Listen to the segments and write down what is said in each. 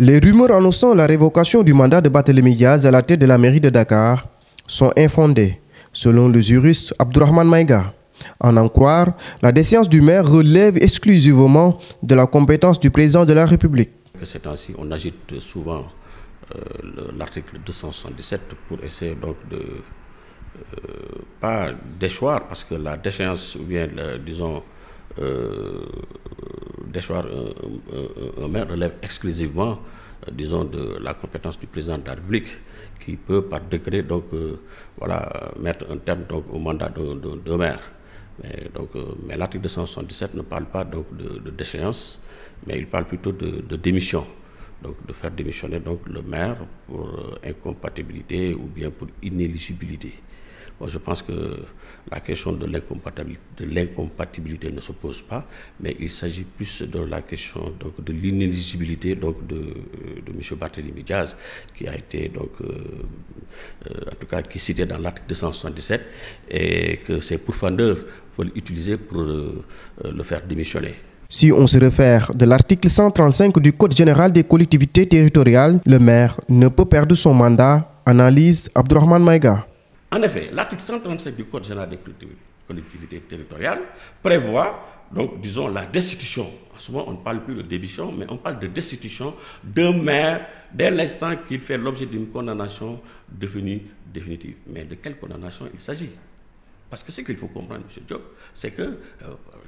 Les rumeurs annonçant la révocation du mandat de Barthélémy Diaz à la tête de la mairie de Dakar sont infondées, selon le juriste Abdourahmane Maïga. En croire, la déchéance du maire relève exclusivement de la compétence du président de la République. Ces temps-ci, on agite souvent l'article 277 pour essayer donc de pas déchoir, parce que la déchéance ou bien, disons, déchoir un maire relève exclusivement, disons, de la compétence du président de la République, qui peut par décret donc voilà, mettre un terme donc au mandat d'un maire. Mais l'article 277 ne parle pas donc de déchéance, mais il parle plutôt de démission. Donc de faire démissionner donc le maire pour incompatibilité ou bien pour inéligibilité. Bon, je pense que la question de l'incompatibilité ne se pose pas, mais il s'agit plus de la question donc de l'inéligibilité donc de M. Barthélémy Diaz, qui a été donc en tout cas qui est cité dans l'article 277, et que ces pourfendeurs veulent utiliser pour le faire démissionner. Si on se réfère de l'article 135 du Code général des collectivités territoriales, le maire ne peut perdre son mandat, analyse Abdourahmane Maïga. En effet, l'article 135 du Code général des collectivités territoriales prévoit, donc, disons, la destitution. En ce moment, on ne parle plus de démission, mais on parle de destitution d'un maire dès l'instant qu'il fait l'objet d'une condamnation devenue définitive. Mais de quelle condamnation il s'agit? Parce que ce qu'il faut comprendre, M. Diop, c'est que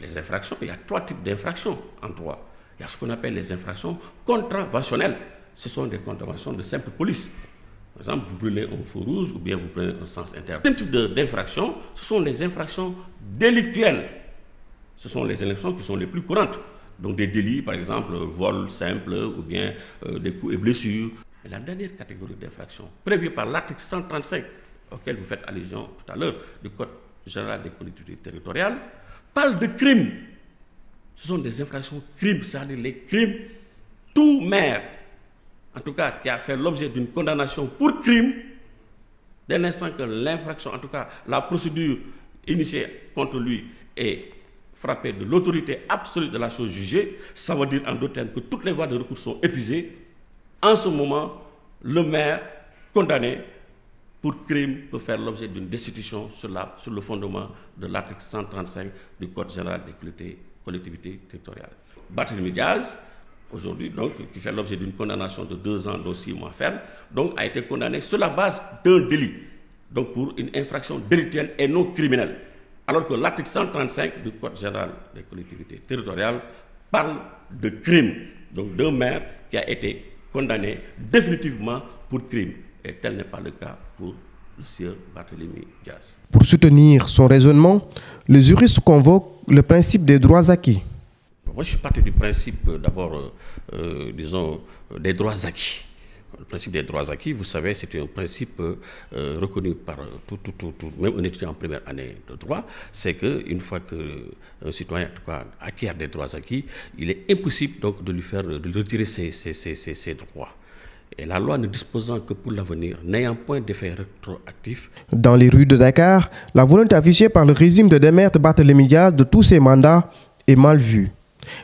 les infractions, il y a trois types d'infractions en droit. Il y a ce qu'on appelle les infractions contraventionnelles. Ce sont des contraventions de simple police. Par exemple, vous brûlez un feu rouge ou bien vous prenez un sens interdit. Ce type d'infractions, ce sont les infractions délictuelles. Ce sont les infractions qui sont les plus courantes. Donc des délits, par exemple, vol simple ou bien des coups et blessures. Et la dernière catégorie d'infractions, prévue par l'article 135, auquel vous faites allusion tout à l'heure, du Code général des collectivités territoriales, parle de crimes. Ce sont des infractions crimes, c'est-à-dire les crimes. Tout maire, en tout cas qui a fait l'objet d'une condamnation pour crime, dès l'instant que l'infraction, en tout cas la procédure initiée contre lui est frappée de l'autorité absolue de la chose jugée, ça veut dire en d'autres termes que toutes les voies de recours sont épuisées. En ce moment, le maire condamné pour crime peut faire l'objet d'une destitution sur le fondement de l'article 135 du Code général des collectivités territoriales. Barthélémy Diaz, aujourd'hui, donc, qui fait l'objet d'une condamnation de 2 ans, dont 6 mois ferme, donc a été condamné sur la base d'un délit, donc pour une infraction délictuelle et non criminelle. Alors que l'article 135 du Code général des collectivités territoriales parle de crime, donc d'un maire qui a été condamné définitivement pour crime. Et tel n'est pas le cas pour le sieur Barthélémy Diaz. Pour soutenir son raisonnement, le juriste convoque le principe des droits acquis. Moi, je suis parti du principe, d'abord, disons, des droits acquis. Le principe des droits acquis, vous savez, c'est un principe reconnu par même un étudiant en première année de droit. C'est qu'une fois qu'un citoyen, en tout cas, acquiert des droits acquis, il est impossible donc de lui retirer ses droits. Et la loi ne disposant que pour l'avenir, n'ayant point d'effet rétroactif. Dans les rues de Dakar, la volonté affichée par le régime de démettre Barthélémy Diaz de tous ses mandats est mal vue.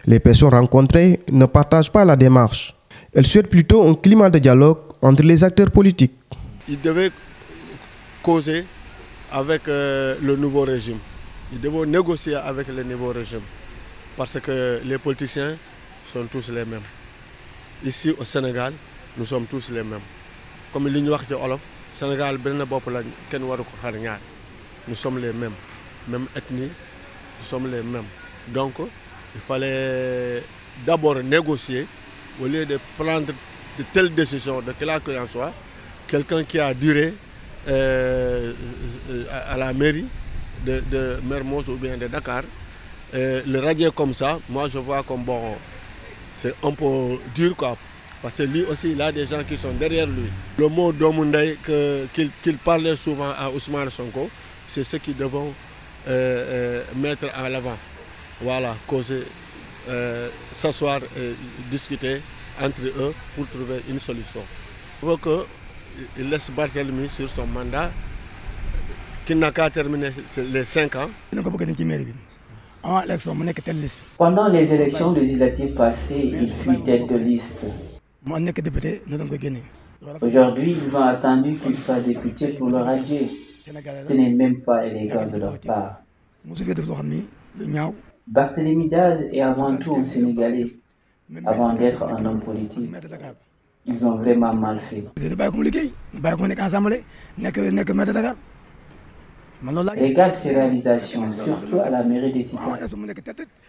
Les personnes rencontrées ne partagent pas la démarche. Elles souhaitent plutôt un climat de dialogue entre les acteurs politiques. Ils devaient causer avec le nouveau régime. Ils devaient négocier avec le nouveau régime. Parce que les politiciens sont tous les mêmes. Ici au Sénégal, nous sommes tous les mêmes. Comme l'Union wax ci Olof, Sénégal benn bopp la kenn waru ko xar ñaar. Nous sommes les mêmes, même ethnie, nous sommes les mêmes. Donc, il fallait d'abord négocier au lieu de prendre de telles décisions, de quoi qu'il en soit. Quelqu'un qui a duré à la mairie de Mermoz ou bien de Dakar, le radier comme ça, moi je vois comme bon, c'est un peu dur quoi. Parce que lui aussi, il a des gens qui sont derrière lui. Le mot d'Omundaï qu'il parlait souvent à Ousmane Sonko, c'est ce qu'ils devront mettre en avant. Voilà, causer, s'asseoir et discuter entre eux pour trouver une solution. Il faut qu'il laisse Barthélémy sur son mandat, qu'il n'a qu'à terminer les 5 ans. Pendant les élections législatives passées, il fut tête de liste. Aujourd'hui, ils ont attendu qu'il soit député pour le radier. Ce n'est même pas élégant de leur part. Barthélémy Diaz est avant tout un Sénégalais, avant d'être un homme politique. Ils ont vraiment mal fait. Regarde ces réalisations, surtout à la mairie des Cités.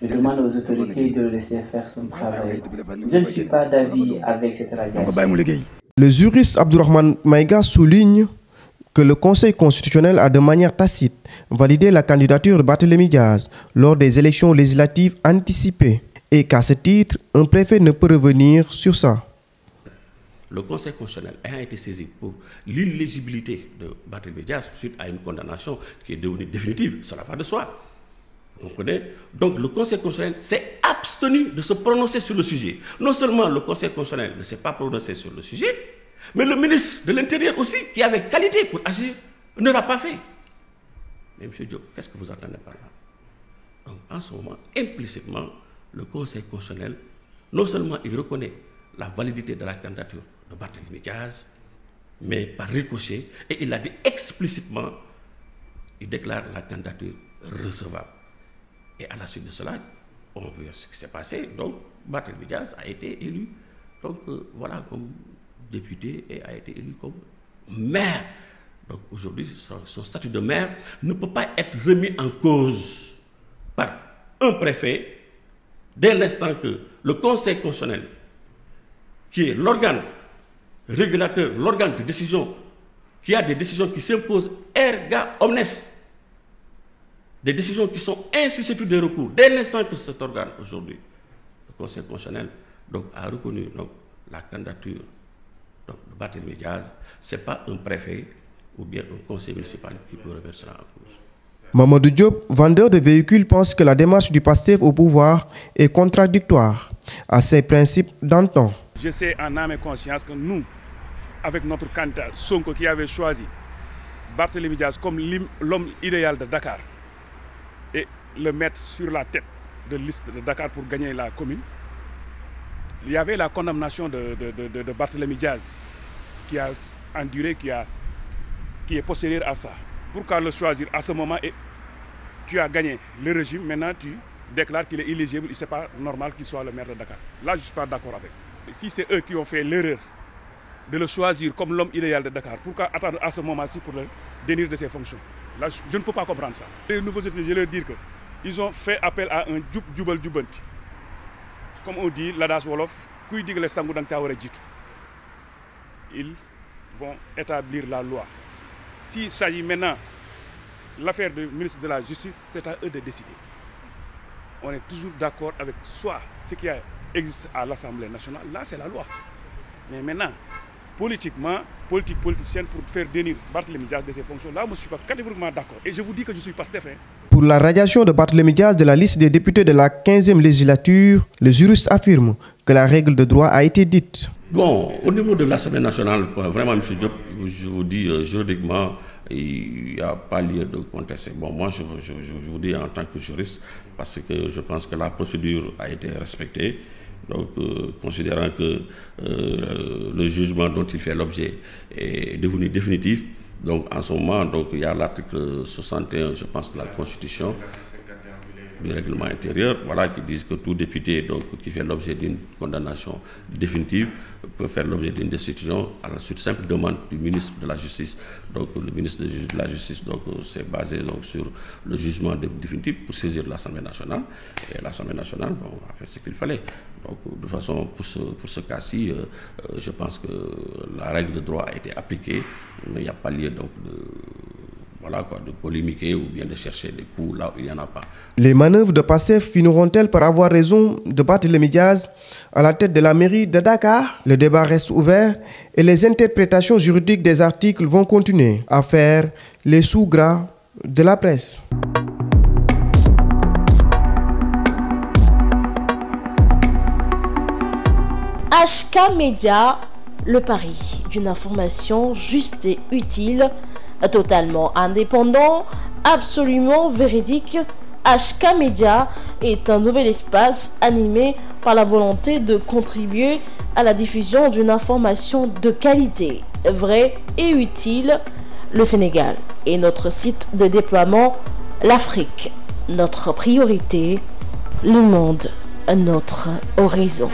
Je demande aux autorités de le laisser faire son travail. Je ne suis pas d'avis avec cette radiation. Le juriste Abdourahmane Maïga souligne que le Conseil constitutionnel a de manière tacite validé la candidature de Barthélémy Diaz lors des élections législatives anticipées et qu'à ce titre, un préfet ne peut revenir sur ça. Le Conseil constitutionnel a été saisi pour l'illégibilité de Barthélémy Diaz suite à une condamnation qui est devenue définitive, cela va de soi. Vous comprenez? Donc le Conseil constitutionnel s'est abstenu de se prononcer sur le sujet. Non seulement le Conseil constitutionnel ne s'est pas prononcé sur le sujet, mais le ministre de l'Intérieur aussi, qui avait qualité pour agir, ne l'a pas fait. Mais M. Diop, qu'est-ce que vous entendez par là? Donc en ce moment, implicitement, le Conseil constitutionnel, non seulement il reconnaît la validité de la candidature de Barthélémy Diaz, mais par ricochet, et il a dit explicitement, il déclare la candidature recevable. Et à la suite de cela, on voit ce qui s'est passé. Donc, Barthélémy Diaz a été élu, donc voilà, comme député et a été élu comme maire. Donc aujourd'hui, son statut de maire ne peut pas être remis en cause par un préfet dès l'instant que le Conseil constitutionnel, qui est l'organe régulateur, l'organe de décision, qui a des décisions qui s'imposent erga omnes, des décisions qui sont insusceptibles de recours, dès l'instant que cet organe, aujourd'hui, le Conseil constitutionnel, donc, a reconnu donc, la candidature donc, de Barthélémy Diaz, ce n'est pas un préfet ou bien un conseil municipal qui peut reverser en cause. Mamadou Diop, vendeur de véhicules, pense que la démarche du PASTEF au pouvoir est contradictoire à ses principes d'antan. Je sais en âme et conscience que nous, avec notre candidat Sonko qui avait choisi Barthélémy Diaz comme l'homme idéal de Dakar et le mettre sur la tête de liste de Dakar pour gagner la commune, il y avait la condamnation de Barthélémy Diaz qui a enduré, qui est postérieure à ça. Pourquoi le choisir à ce moment et tu as gagné le régime, maintenant tu déclares qu'il est illégible, ce n'est pas normal qu'il soit le maire de Dakar. Là, je ne suis pas d'accord avec. Si c'est eux qui ont fait l'erreur de le choisir comme l'homme idéal de Dakar, pourquoi attendre à ce moment-ci pour le dénir de ses fonctions? Là, je ne peux pas comprendre ça. Les nouveaux étudiants, je leur dis qu'ils ont fait appel à un djubal djubanti. Comme on dit, l'adage wolof, kuy digle sangu dang ca wara jitu. Ils vont établir la loi. S'il s'agit maintenant l'affaire du ministre de la Justice, c'est à eux de décider. On est toujours d'accord avec soit ce qui existe à l'Assemblée nationale, là c'est la loi. Mais maintenant, politiquement, politicienne pour faire dénir Barthélémy Diaz de ses fonctions, là moi je ne suis pas catégoriquement d'accord. Et je vous dis que je suis pas Stéphane. Pour la radiation de Barthélémy Diaz de la liste des députés de la 15e législature, le juriste affirme que la règle de droit a été dite. Bon, au niveau de l'Assemblée nationale, vraiment, M. Diop, je vous dis, juridiquement, il n'y a pas lieu de contester. Bon, moi, je vous dis en tant que juriste, parce que je pense que la procédure a été respectée. Donc, considérant que le jugement dont il fait l'objet est devenu définitif, donc en ce moment, donc, il y a l'article 61, je pense, de la Constitution, du règlement intérieur, voilà, qui disent que tout député donc, qui fait l'objet d'une condamnation définitive peut faire l'objet d'une destitution à la suite simple demande du ministre de la Justice. Donc le ministre de la Justice s'est basé donc, sur le jugement définitif pour saisir l'Assemblée nationale. Et l'Assemblée nationale bon, a fait ce qu'il fallait. Donc de toute façon, pour ce cas-ci, je pense que la règle de droit a été appliquée, mais il n'y a pas lieu donc voilà quoi, de polémiquer ou bien de chercher des coups là où il n'y en a pas. Les manœuvres de PASTEF finiront-elles par avoir raison de Barthélémy Diaz à la tête de la mairie de Dakar? Le débat reste ouvert et les interprétations juridiques des articles vont continuer à faire les sous gras de la presse. HK Média, le pari d'une information juste et utile, totalement indépendant, absolument véridique, HK Média est un nouvel espace animé par la volonté de contribuer à la diffusion d'une information de qualité, vraie et utile. Le Sénégal est notre site de déploiement, l'Afrique, notre priorité, le monde, notre horizon.